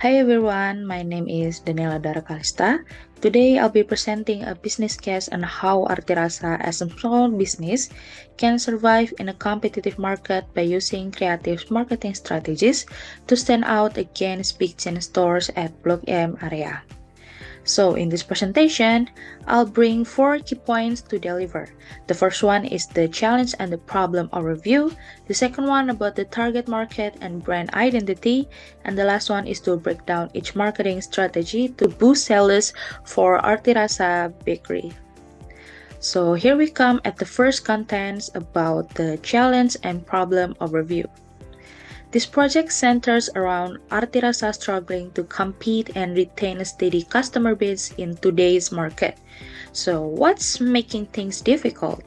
Hi everyone, my name is Daniella Dara Chalista. Today I'll be presenting a business case on how Artirasa as a small business can survive in a competitive market by using creative marketing strategies to stand out against big chain stores at Block M area. So in this presentation, I'll bring 4 key points to deliver. The first one is the challenge and the problem overview. The second one about the target market and brand identity. And the last one is to break down each marketing strategy to boost sales for Artirasa Bakery. So here we come at the first contents about the challenge and problem overview. This project centers around Artirasa struggling to compete and retain a steady customer base in today's market. So, what's making things difficult?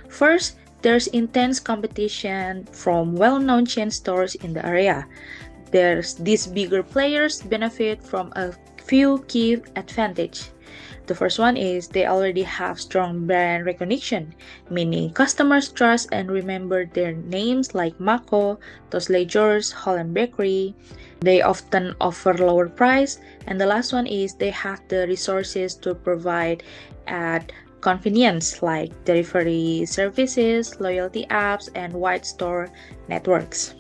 First, there's intense competition from well-known chain stores in the area. These bigger players benefit from a few key advantages. The first one is they already have strong brand recognition, meaning customers trust and remember their names like Mako, Tosleyjors, Holland Bakery. They often offer lower price. And the last one is they have the resources to provide at convenience like delivery services, loyalty apps, and wide store networks.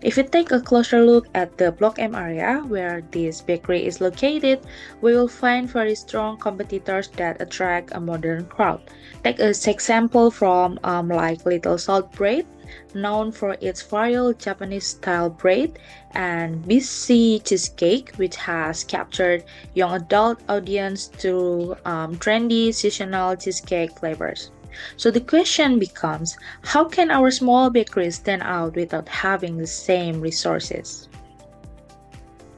If we take a closer look at the Block M area where this bakery is located, we will find very strong competitors that attract a modern crowd. Take an example from like Little Salt Bread, known for its viral Japanese-style bread, and BC Cheesecake, which has captured young adult audience through trendy seasonal cheesecake flavors. So the question becomes, how can our small bakeries stand out without having the same resources?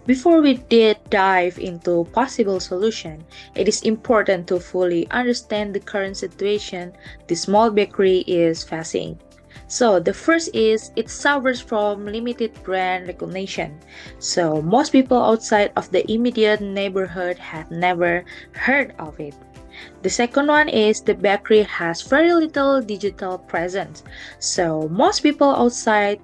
Before we dive into possible solution, it is important to fully understand the current situation the small bakery is facing. So the first is it suffers from limited brand recognition. So most people outside of the immediate neighborhood have never heard of it. The second one is the bakery has very little digital presence. So most people outside,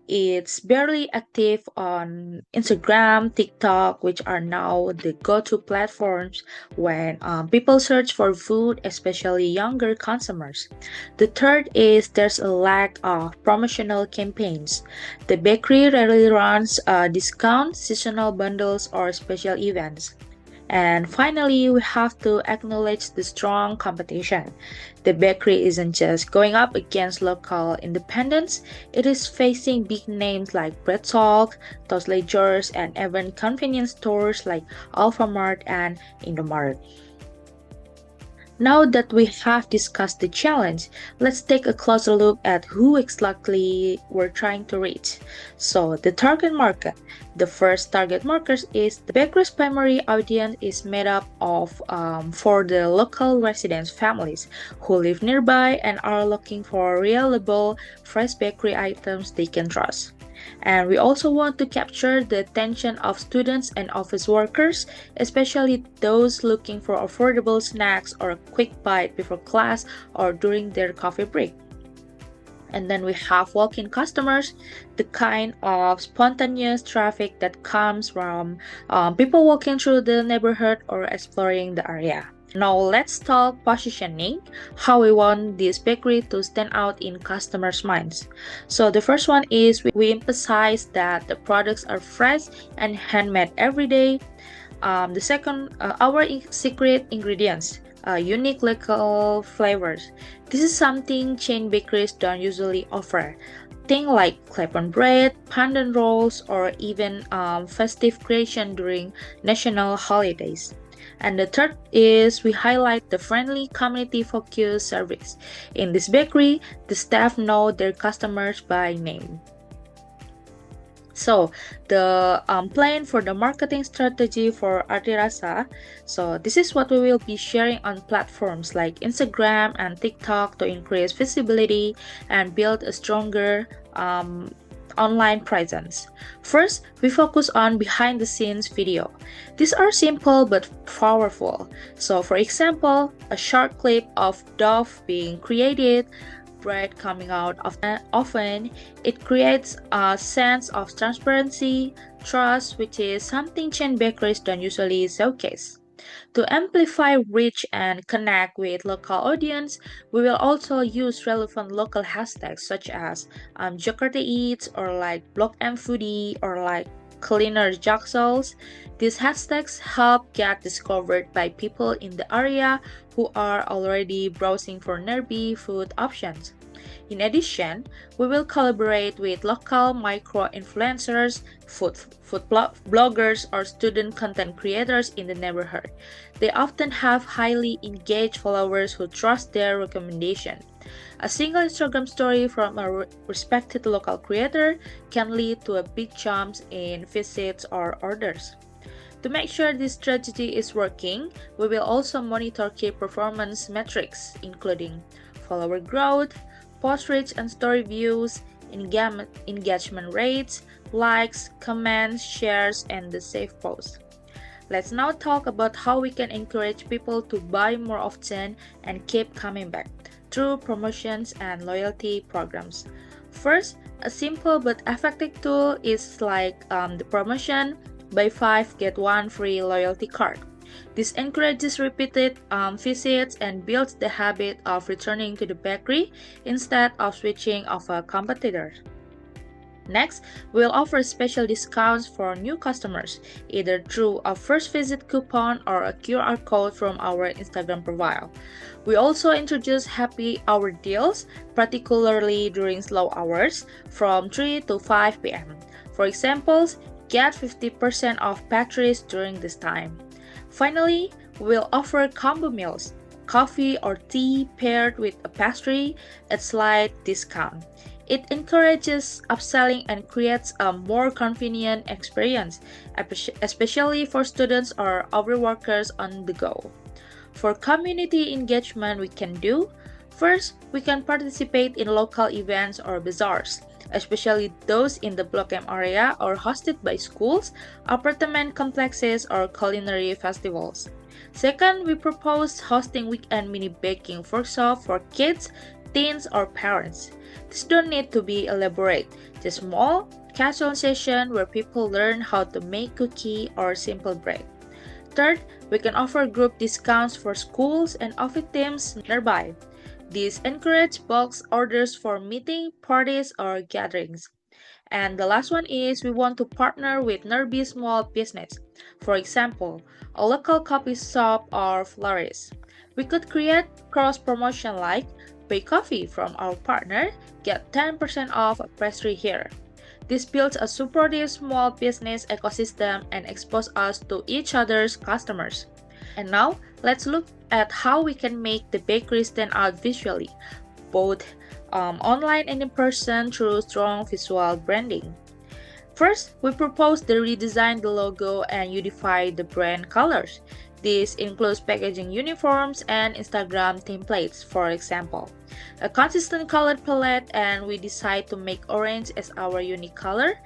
it's barely active on Instagram, TikTok, which are now the go-to platforms when people search for food, especially younger consumers. The third is there's a lack of promotional campaigns. The bakery rarely runs discounts, seasonal bundles, or special events. And finally, we have to acknowledge the strong competition. The bakery isn't just going up against local independents, it is facing big names like Breadtalk, Tosleyjors, and even convenience stores like Alfamart and Indomart. Now that we have discussed the challenge, let's take a closer look at who exactly we're trying to reach. So, the target market. The first target market is the bakery's primary audience is made up of for the local residents' families who live nearby and are looking for reliable, fresh bakery items they can trust. And we also want to capture the attention of students and office workers, especially those looking for affordable snacks or a quick bite before class or during their coffee break. And then we have walk-in customers, the kind of spontaneous traffic that comes from people walking through the neighborhood or exploring the area. Now let's talk positioning, how we want this bakery to stand out in customers' minds. So the first one is we emphasize that the products are fresh and handmade every day. The second, our secret ingredients, unique local flavors. This is something chain bakeries don't usually offer. Things like clapon bread, pandan rolls, or even festive creation during national holidays. And the third is we highlight the friendly community-focused service. In this bakery, the staff know their customers by name. So the plan for the marketing strategy for Artirasa. So this is what we will be sharing on platforms like Instagram and TikTok to increase visibility and build a stronger online presence. First, we focus on behind the scenes video. These are simple but powerful. So for example, a short clip of dough being created, bread coming out. Often, it creates a sense of transparency, trust, which is something chain bakeries don't usually showcase. To amplify reach and connect with local audience, we will also use relevant local hashtags such as Jakarta Eats or like Block M Foodie or like Cleaner Jaksels. These hashtags help get discovered by people in the area who are already browsing for nearby food options. In addition, we will collaborate with local micro-influencers, bloggers, or student content creators in the neighborhood. They often have highly engaged followers who trust their recommendation. A single Instagram story from a respected local creator can lead to a big jump in visits or orders. To make sure this strategy is working, we will also monitor key performance metrics, including follower growth, post reach and story views, engagement rates, likes, comments, shares, and the saved posts. Let's now talk about how we can encourage people to buy more often and keep coming back through promotions and loyalty programs. First, a simple but effective tool is like the promotion buy 5 get 1 free loyalty card. This encourages repeated visits and builds the habit of returning to the bakery instead of switching off a competitor. Next, we'll offer special discounts for new customers, either through a first visit coupon or a QR code from our Instagram profile. We also introduce happy hour deals, particularly during slow hours from 3 to 5 p.m. For examples, get 50% off pastries during this time. Finally, we'll offer combo meals, coffee or tea paired with a pastry at slight discount. It encourages upselling and creates a more convenient experience, especially for students or overworkers on the go. For community engagement, we can do first, we can participate in local events or bazaars, especially those in the Block M area or hosted by schools, apartment complexes, or culinary festivals. Second, we propose hosting weekend mini baking workshops for kids, teens, or parents. These don't need to be elaborate, just small, casual session where people learn how to make cookie or simple bread. Third, we can offer group discounts for schools and office teams nearby. These encourage bulk orders for meeting, parties, or gatherings. And the last one is we want to partner with nearby small business. For example, a local coffee shop or florist. We could create cross-promotion like buy coffee from our partner, get 10% off a pastry here. This builds a supportive small business ecosystem and exposes us to each other's customers. And now, let's look at how we can make the bakery stand out visually, both online and in person through strong visual branding. First, we propose to redesign the logo and unify the brand colors. This includes packaging uniforms and Instagram templates, for example. A consistent color palette, and we decide to make orange as our unique color,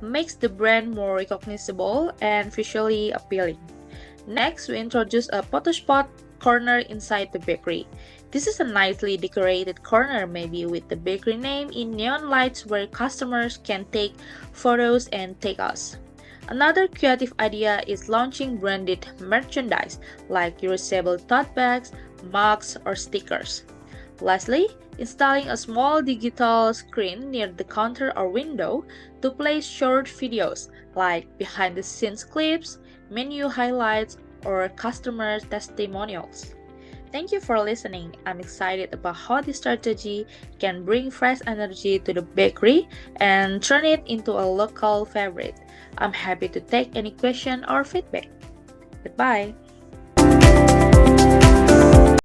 makes the brand more recognizable and visually appealing. Next, we introduce a photo spot corner inside the bakery. This is a nicely decorated corner, maybe with the bakery name in neon lights where customers can take photos and tag us. Another creative idea is launching branded merchandise like reusable tote bags, mugs, or stickers. Lastly, installing a small digital screen near the counter or window to play short videos like behind-the-scenes clips, menu highlights, or customer testimonials. Thank you for listening. I'm excited about how this strategy can bring fresh energy to the bakery and turn it into a local favorite. I'm happy to take any question or feedback. Goodbye.